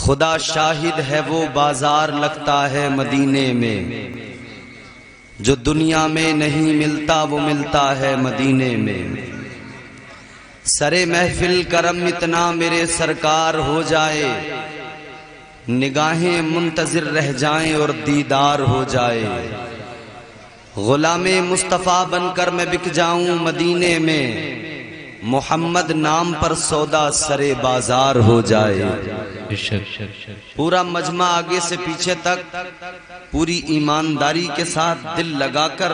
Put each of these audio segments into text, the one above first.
خدا شاہد ہے وہ بازار لگتا ہے مدینے میں، جو دنیا میں نہیں ملتا وہ ملتا ہے مدینے میں۔ سرے محفل کرم اتنا میرے سرکار ہو جائے، نگاہیں منتظر رہ جائیں اور دیدار ہو جائے۔ غلام مصطفیٰ بن کر میں بک جاؤں مدینے میں، محمد نام پر سودا سرے بازار ہو جائے۔ پورا مجمع آگے سے پیچھے تک پوری ایمانداری کے ساتھ دل لگا کر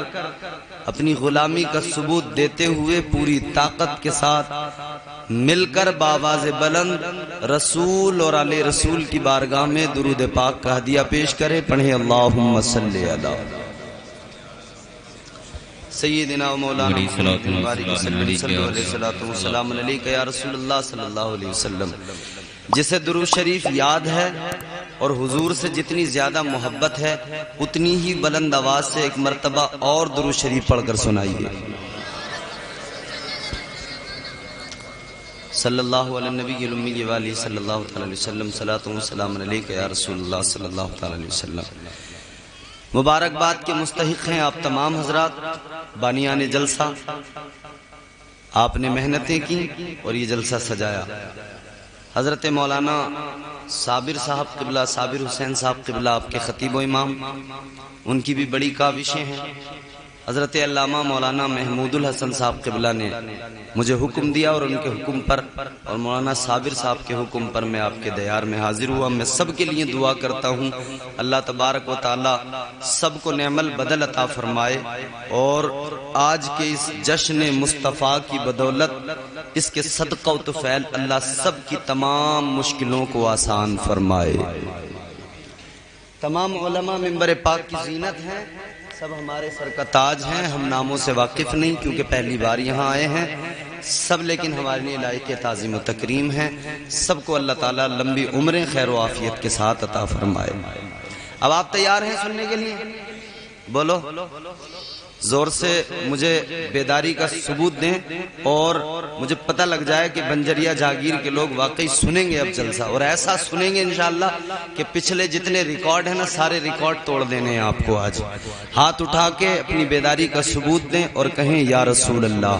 اپنی غلامی کا ثبوت دیتے ہوئے پوری طاقت کے ساتھ مل کر بآواز بلند رسول اور آل رسول کی بارگاہ میں درود پاک کا ہدیہ پیش کرے۔ پڑھیں اللہم صلی علی سیدنا و مولانا محمد مبارک وسلم صلی اللہ علیہ وسلم علیکہ یا رسول اللہ صلی اللہ علیہ وسلم۔ جسے درود شریف یاد ہے اور حضور سے جتنی زیادہ محبت ہے اتنی ہی بلند آواز سے ایک مرتبہ اور درود شریف پڑھ کر سنائیے۔ صلی اللہ علیہ نبی الامی والی صلی اللہ علیہ وسلم صلاۃ و سلام علیکہ یا رسول اللہ صلی اللہ علیہ وسلم۔ مبارکباد کے مستحق ہیں آپ تمام حضرات، بانیان جلسہ۔ آپ نے محنتیں کی اور یہ جلسہ سجایا۔ حضرت مولانا صابر صاحب قبلہ، صابر حسین صاحب قبلہ آپ کے خطیب و امام، ان کی بھی بڑی کاوشیں ہیں۔ حضرت علامہ مولانا محمود الحسن صاحب قبلہ نے مجھے حکم دیا اور ان کے حکم پر اور مولانا صابر صاحب کے حکم پر میں آپ کے دیار میں حاضر ہوا۔ میں سب کے لیے دعا کرتا ہوں اللہ تبارک و تعالی سب کو نعم البدل عطا فرمائے، اور آج کے اس جشن مصطفیٰ کی بدولت، اس کے صدقہ و طفیل اللہ سب کی تمام مشکلوں کو آسان فرمائے۔ تمام علماء منبر پاک کی زینت ہیں، سب ہمارے سر کا تاج ہیں۔ ہم ناموں سے واقف نہیں کیونکہ پہلی بار یہاں آئے ہیں سب، لیکن ہمارے لیے لائق تعظیم و تکریم ہیں۔ سب کو اللہ تعالیٰ لمبی عمریں خیر و عافیت کے ساتھ عطا فرمائے۔ اب آپ تیار ہیں سننے کے لیے؟ بولو زور سے، مجھے بیداری کا ثبوت دیں اور مجھے پتہ لگ جائے کہ بنجریا جاگیر کے لوگ واقعی سنیں گے اب جلسہ، اور ایسا سنیں گے انشاءاللہ کہ پچھلے جتنے ریکارڈ ہیں نا سارے ریکارڈ توڑ دینے ہیں آپ کو۔ آج ہاتھ اٹھا کے اپنی بیداری کا ثبوت دیں اور کہیں یا رسول اللہ۔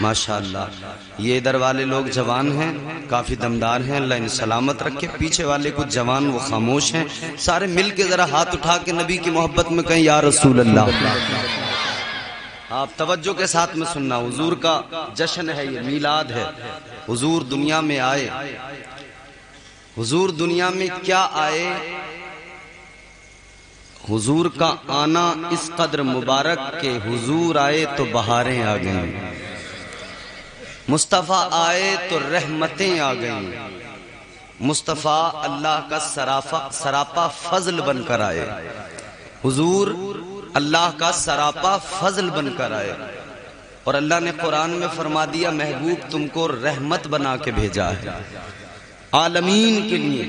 ماشاءاللہ یہ ادھر والے لوگ جوان ہیں، کافی دمدار ہیں، اللہ انہیں سلامت رکھے۔ پیچھے والے کچھ جوان وہ خاموش ہیں، سارے مل کے ذرا ہاتھ اٹھا کے نبی کی محبت میں کہیں یا رسول اللہ۔ آپ توجہ کے ساتھ میں سننا، حضور کا جشن ہے، یہ میلاد ہے۔ حضور دنیا میں آئے، حضور دنیا میں کیا آئے؟ حضور کا آنا اس قدر مبارک کہ حضور آئے تو بہاریں آ گئیں، مصطفیٰ آئے تو رحمتیں آ گئیں، مصطفیٰ اللہ کا سراپا فضل بن کر آئے، حضور اللہ کا سراپا فضل بن کر آئے۔ اور اللہ نے قرآن میں فرما دیا محبوب تم کو رحمت بنا کے بھیجا ہے عالمین کے لیے۔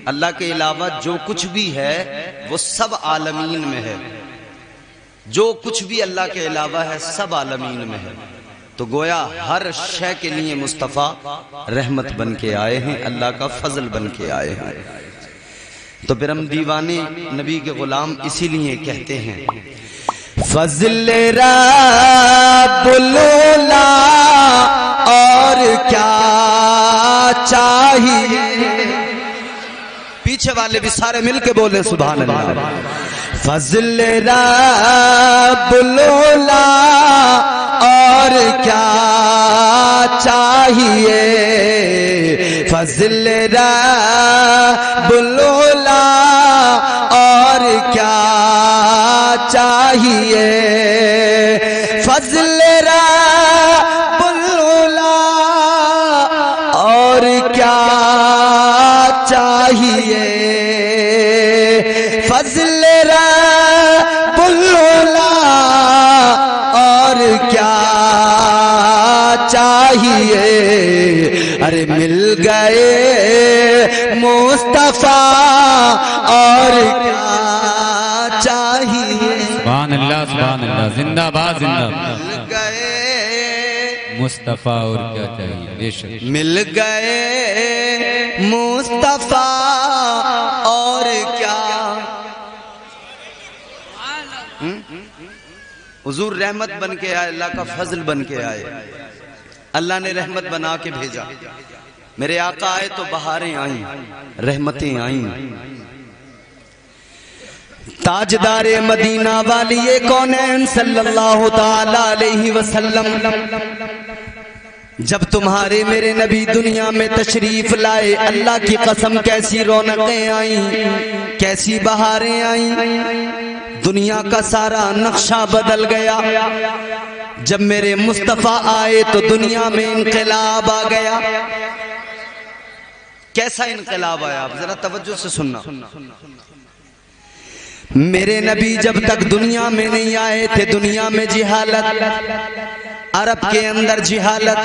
اللہ کے علاوہ جو کچھ بھی ہے وہ سب عالمین میں ہے، جو کچھ بھی اللہ کے علاوہ ہے سب عالمین میں ہے۔ تو گویا ہر شے کے لیے مصطفیٰ رحمت بن کے آئے ہیں، اللہ کا فضل بن کے آئے ہیں۔ تو پھر ہم دیوانے نبی کے غلام اسی لیے کہتے ہیں فضل رب اللہ اور کیا چاہیے۔ پیچھے والے بھی سارے مل کے بولیں سبحان اللہ۔ فضل رب اللہ اور کیا چاہیے، فضل رب اللہ اور کیا چاہیے، فضل رب اللہ اور کیا چاہیے، فضل رب اللہ اور کیا چاہیے۔ ارے مل گئے مصطفیٰ اور کیا چاہیے۔ سبحان اللہ سبحان اللہ، زندہ باد زندہ باد۔ مل گئے مصطفیٰ اور کیا چاہیے، بے شک مل گئے مصطفیٰ مصطفیٰ اور کیا. حضور رحمت بن کے آئے, اللہ کا فضل بن کے آئے, اللہ نے رحمت بنا کے بھیجا. میرے آقا آئے تو بہاریں آئیں, رحمتیں آئیں. تاجدار مدینہ والی کونین صلی اللہ تعالی علیہ وسلم, جب تمہارے میرے نبی دنیا میں تشریف لائے, اللہ کی قسم کیسی رونقیں آئیں, کیسی بہاریں آئیں. دنیا کا سارا نقشہ بدل گیا. جب میرے مصطفیٰ آئے تو دنیا میں انقلاب آ گیا. کیسا انقلاب آیا, آپ ذرا توجہ سے سننا. میرے نبی جب تک دنیا میں نہیں آئے تھے, دنیا میں جہالت, عرب کے اندر جہالت,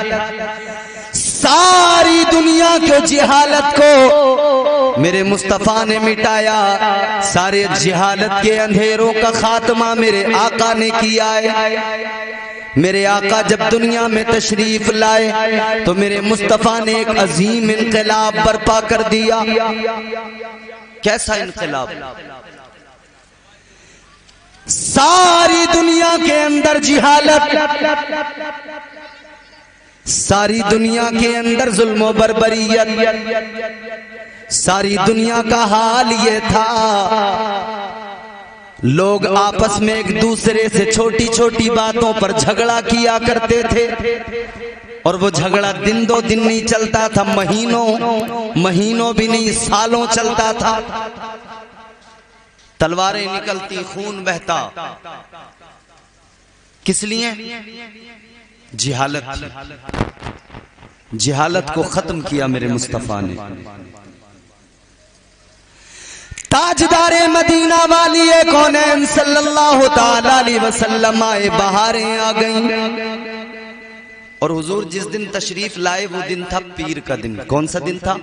ساری دنیا کے جہالت کو میرے مصطفیٰ نے مٹایا. سارے جہالت کے اندھیروں کا خاتمہ میرے آقا نے کیا ہے. میرے آقا جب دنیا میں تشریف لائے تو میرے مصطفیٰ نے ایک عظیم انقلاب برپا کر دیا. کیسا انقلاب؟ ساری دنیا کے اندر جہالت, ساری دنیا کے اندر ظلم و بربریت, ساری دنیا کا حال یہ تھا. لوگ آپس میں ایک دوسرے سے چھوٹی چھوٹی باتوں پر جھگڑا کیا کرتے تھے, اور وہ جھگڑا دن دو دن نہیں چلتا تھا, مہینوں بھی نہیں, سالوں چلتا تھا. تلواریں نکلتی, خون بہتا. کس لیے؟ جہالت. جہالت کو ختم کیا میرے مصطفیٰ نے. تاجدار مدینہ والی کونین صلی اللہ تعالی علیہ وسلم آئے, بہاریں آ گئیں. اور حضور جس دن تشریف لائے وہ دن تھا پیر کا دن. کون سا دن تھا؟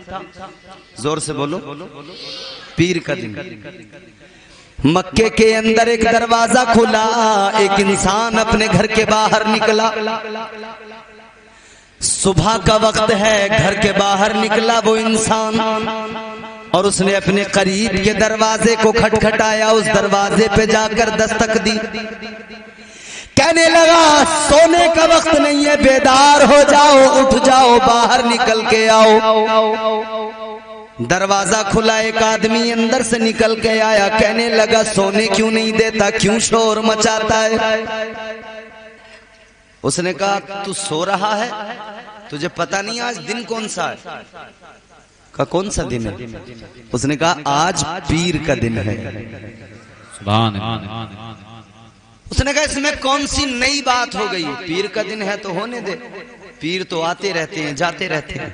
زور سے بولو. پیر کا دن. مکے کے اندر ایک دروازہ کھلا, ایک انسان اپنے گھر کے باہر نکلا. صبح کا وقت ہے, گھر کے باہر نکلا وہ انسان, اور اس نے اپنے قریب کے دروازے کو کھٹکھٹایا. اس دروازے پہ جا کر دستک دی. کہنے لگا سونے کا وقت نہیں ہے, بیدار ہو جاؤ, اٹھ جاؤ, باہر نکل کے آؤ. دروازہ کھلا, ایک آدمی اندر سے نکل کے آیا. کہنے لگا سونے کیوں نہیں دیتا, کیوں شور مچاتا ہے؟ اس نے کہا تو سو رہا ہے, تجھے پتہ نہیں آج دن کون سا ہے؟ کہا کون سا دن ہے؟ اس نے کہا آج پیر کا دن ہے. سبحان اللہ. اس نے کہا اس میں کون سی نئی بات ہو گئی؟ پیر کا دن ہے تو ہونے دے, پیر تو آتے رہتے ہیں, جاتے رہتے ہیں.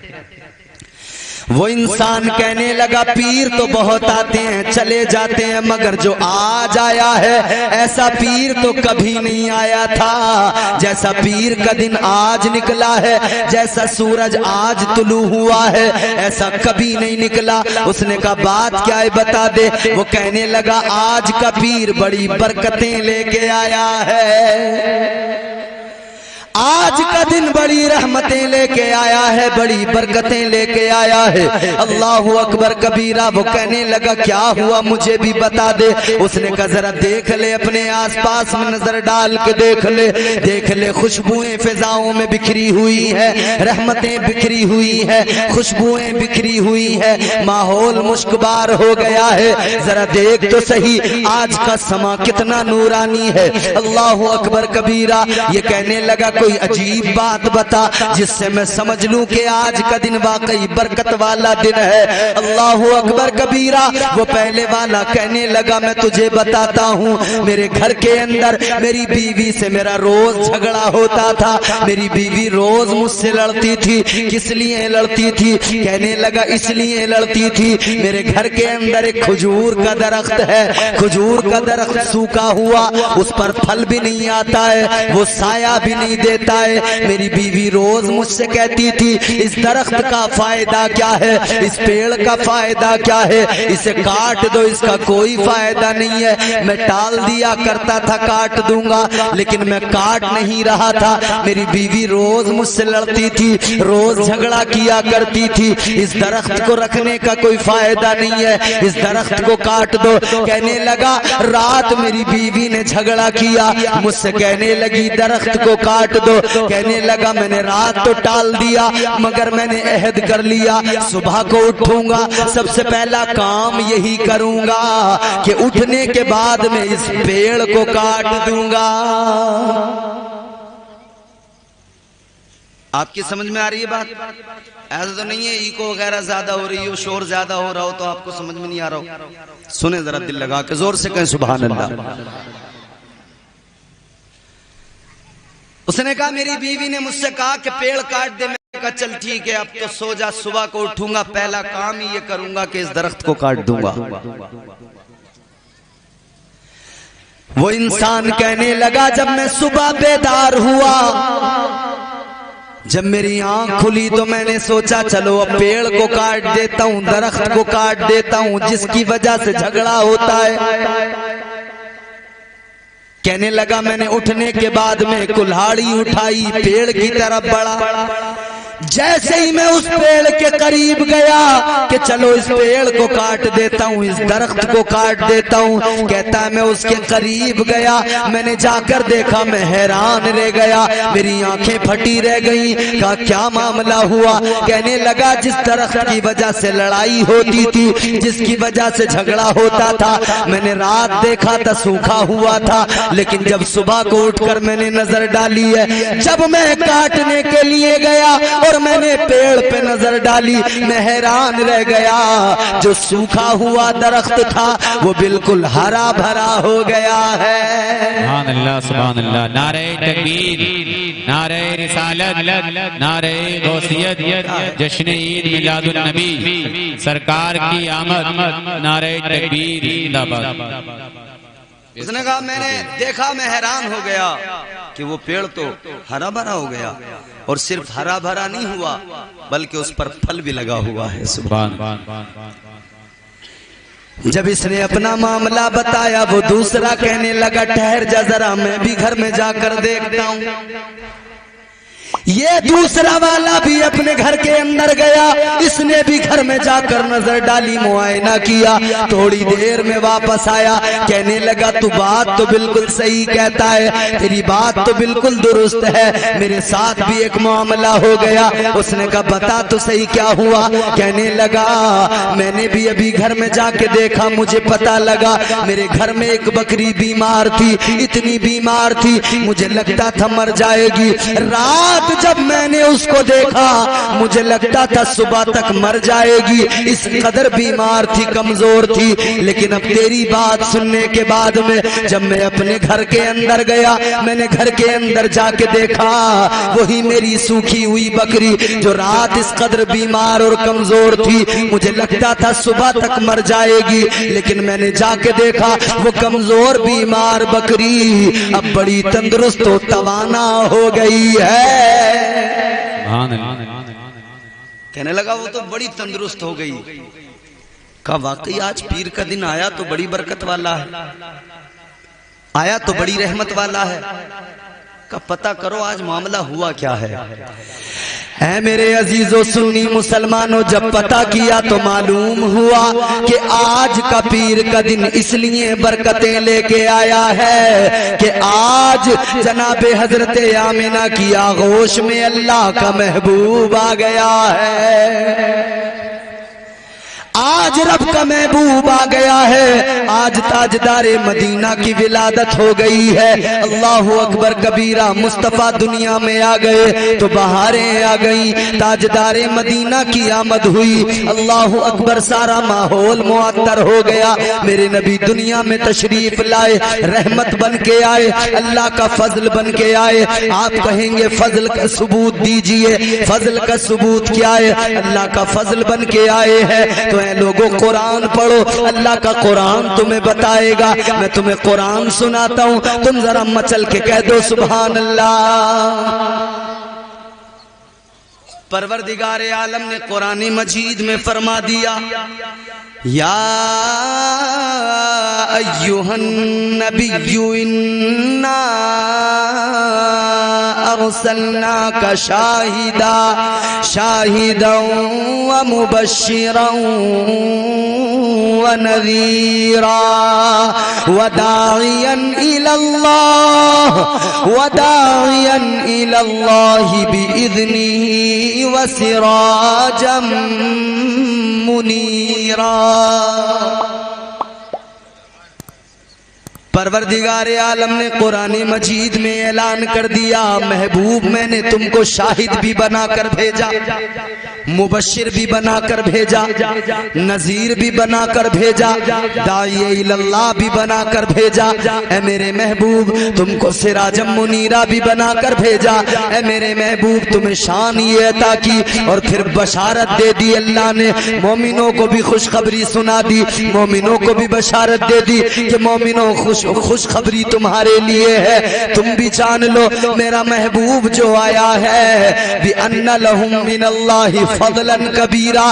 وہ انسان کہنے لگا پیر تو بہت آتے ہیں, چلے جاتے ہیں, مگر جو آج آیا ہے ایسا پیر تو کبھی نہیں آیا تھا. جیسا پیر کا دن آج نکلا ہے, جیسا سورج آج طلوع ہوا ہے, ایسا کبھی نہیں نکلا. اس نے کہا بات کیا ہے بتا دے. وہ کہنے لگا آج کا پیر بڑی برکتیں لے کے آیا ہے, آج کا دن بڑی رحمتیں لے کے آیا ہے, بڑی برکتیں لے کے آیا ہے. اللہ اکبر کبیرہ. وہ کہنے لگا کیا ہوا مجھے بھی بتا دے. اس نے کہا ذرا دیکھ لے, اپنے آس پاس میں نظر ڈال کے دیکھ لے, دیکھ لے خوشبوئیں فضاؤں میں بکھری ہوئی ہے, رحمتیں بکھری ہوئی ہے, خوشبوئیں بکھری ہوئی ہے, ماحول مشکبار ہو گیا ہے. ذرا دیکھ تو صحیح آج کا سما کتنا نورانی ہے. اللہ اکبر کبیرہ. یہ کہنے لگا کوئی عجیب بات بتا جس سے میں سمجھ لوں کہ آج کا دن واقعی برکت والا دن ہے. اللہ اکبر کبیرہ. وہ پہلے والا کہنے لگا میں تجھے بتاتا ہوں, میرے گھر کے اندر میری بیوی سے میرا روز جھگڑا ہوتا تھا. میری بیوی روز مجھ سے لڑتی تھی. کس لیے لڑتی تھی؟ کہنے لگا اس لیے لڑتی تھی, میرے گھر کے اندر ایک کھجور کا درخت ہے, کھجور کا درخت سوکھا ہوا, اس پر پھل بھی نہیں آتا ہے, وہ سایہ بھی نہیں دیتا دیتا ہے. میری بیوی روز مجھ سے کہتی تھی اس درخت کا فائدہ کیا ہے, اس پیڑ کا فائدہ کیا ہے, اسے کاٹ دو, اس کا کوئی فائدہ نہیں ہے. میں ٹال دیا کرتا تھا کاٹ دوں گا, لیکن میں کاٹ نہیں رہا تھا. میری بیوی روز مجھ سے لڑتی تھی, روز جھگڑا کیا کرتی تھی, اس درخت کو رکھنے کا کوئی فائدہ نہیں ہے, اس درخت کو کاٹ دو. کہنے لگا رات میری بیوی نے جھگڑا کیا, مجھ سے کہنے لگی درخت کو کاٹ دو. کہنے لگا میں نے رات تو ٹال دیا, مگر میں نے عہد کر لیا صبح کو اٹھوں گا, سب سے پہلا کام یہی کروں گا کہ اٹھنے کے بعد میں اس پیڑ کو کاٹ دوں گا. آپ کی سمجھ میں آ رہی ہے بات؟ ایسا تو نہیں ہے ایکو وغیرہ زیادہ ہو رہی ہو, شور زیادہ ہو رہا ہو تو آپ کو سمجھ میں نہیں آ رہا ہو. سنیں ذرا دل لگا کے, زور سے کہیں سبحان اللہ. اس نے کہا, میری بیوی نے مجھ سے کہا کہ پیڑ کاٹ دے. میں نے کہا چل ٹھیک ہے, اب تو سو جا, صبح کو اٹھوں گا پہلا کام ہی یہ کروں گا کہ اس درخت کو کاٹ دوں گا. وہ انسان کہنے لگا جب میں صبح بیدار ہوا, جب میری آنکھ کھلی تو میں نے سوچا چلو اب پیڑ کو کاٹ دیتا ہوں, درخت کو کاٹ دیتا ہوں جس کی وجہ سے جھگڑا ہوتا ہے. کہنے لگا میں نے اٹھنے کے بعد میں کلہاڑی اٹھائی, پیڑ کی طرف بڑھا. جیسے ہی میں اس پیڑ کے قریب گیا کہ چلو اس پیڑ کو کاٹ دیتا ہوں, اس درخت کو کاٹ دیتا ہوں, کہتا ہے میں اس کے قریب گیا, میں نے جا کر دیکھا, میں حیران رہ گیا, میری آنکھیں پھٹی رہ گئیں. کہا کیا معاملہ ہوا؟ کہنے لگا جس درخت کی وجہ سے لڑائی ہوتی تھی, جس کی وجہ سے جھگڑا ہوتا تھا, میں نے رات دیکھا تھا سوکھا ہوا تھا, لیکن جب صبح کو اٹھ کر میں نے نظر ڈالی ہے, جب میں کاٹنے کے لیے گیا اور میں نے پیڑ پہ نظر ڈالی, میں حیران رہ گیا, جو سوکھا ہوا درخت تھا وہ بالکل ہرا بھرا ہو گیا ہے. سبحان اللہ سبحان اللہ. نعرہ تکبیر, نعرہ رسالت, نعرہ غوثیت, جشن عید میلاد النبی, سرکار کی آمد, نعرہ تکبیر زندہ باد. اس نے کہا میں نے دیکھا, میں حیران ہو گیا کہ وہ پیڑ تو ہرا بھرا ہو گیا, اور صرف ہرا بھرا نہیں ہوا بلکہ اس پر پھل بھی لگا ہوا ہے. سبحان اللہ. جب اس نے اپنا معاملہ بتایا, وہ دوسرا کہنے لگا ٹھہر جا ذرا, میں بھی گھر میں جا کر دیکھتا ہوں. یہ دوسرا والا بھی اپنے گھر کے اندر گیا, اس نے بھی گھر میں جا کر نظر ڈالی, معائنہ کیا, تھوڑی دیر میں واپس آیا, کہنے لگا تو بات تو بالکل صحیح کہتا ہے, تیری بات تو بالکل درست ہے, میرے ساتھ بھی ایک معاملہ ہو گیا. اس نے کہا بتا تو صحیح کیا ہوا؟ کہنے لگا میں نے بھی ابھی گھر میں جا کے دیکھا, مجھے پتا لگا میرے گھر میں ایک بکری بیمار تھی, اتنی بیمار تھی مجھے لگتا تھا مر جائے گی. رات جب میں نے اس کو دیکھا مجھے لگتا تھا صبح تک مر جائے گی, اس قدر بیمار تھی, کمزور تھی. لیکن اب تیری بات سننے کے بعد میں جب میں اپنے گھر کے اندر گیا, میں نے گھر کے اندر جا کے دیکھا وہی میری سوکھی ہوئی بکری جو رات اس قدر بیمار اور کمزور تھی, مجھے لگتا تھا صبح تک مر جائے گی, لیکن میں نے جا کے دیکھا وہ کمزور بیمار بکری اب بڑی تندرست و توانا ہو گئی ہے. کہنے لگا وہ تو بڑی تندرست ہو گئی. کہا واقعی آج پیر کا دن آیا تو بڑی برکت والا ہے, آیا تو بڑی رحمت والا ہے. کا پتہ کرو آج معاملہ ہوا کیا ہے. اے میرے عزیزو سنی مسلمانوں, جب پتہ کیا تو معلوم ہوا کہ آج کا پیر کا دن اس لیے برکتیں لے کے آیا ہے کہ آج جناب حضرت آمنہ کی آغوش میں اللہ کا محبوب آ گیا ہے, آج رب کا محبوب آ گیا ہے, آج تاجدار مدینہ کی ولادت ہو گئی ہے. اللہ اکبر کبیرہ, مصطفیٰ دنیا میں آ گئے تو بہاریں آ گئیں, تاجدار مدینہ کی آمد ہوئی, اللہ اکبر, سارا ماحول معطر ہو گیا. میرے نبی دنیا میں تشریف لائے, رحمت بن کے آئے, اللہ کا فضل بن کے آئے. آپ کہیں گے فضل کا ثبوت دیجئے, فضل کا ثبوت کیا ہے؟ اللہ کا فضل بن کے آئے ہیں. تو اے لوگوں قرآن پڑھو، اللہ کا قرآن تمہیں بتائے گا۔ میں تمہیں قرآن سناتا ہوں، تم ذرا مچل کے کہہ دو سبحان اللہ۔ پروردگار عالم نے قرآن مجید میں فرما دیا یا ایھا النبی انا ارسلناک شاہدا ومبشرا ونذیرا وداعیا الی اللہ بإذنہ وسراجا منیرا۔ پروردگار عالم نے قرآن مجید میں اعلان کر دیا محبوب میں نے تم کو شاہد بھی بنا کر بھیجا، مبشر بھی بنا کر بھیجا، نذیر بھی بنا کر بھیجا، داعی اللہ بھی بنا کر بھیجا۔ اے میرے محبوب تم کو سراج منیرہ بھی بنا کر بھیجا۔ اے میرے محبوب تمہیں شان یہ عطا کی اور پھر بشارت دے دی اللہ نے، مومنوں کو بھی خوشخبری سنا دی، مومنوں کو بھی بشارت دے دی کہ مومنوں خوشخبری تمہارے لیے ہے، تم بھی جان لو میرا محبوب جو آیا ہے بِأَنَّ لَهُم مِّنَ اللَّهِ فَضْلًا كَبِيرًا۔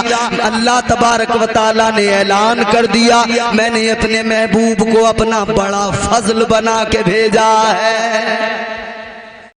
اللہ تبارک و تعالیٰ نے اعلان کر دیا میں نے اپنے محبوب کو اپنا بڑا فضل بنا کے بھیجا ہے۔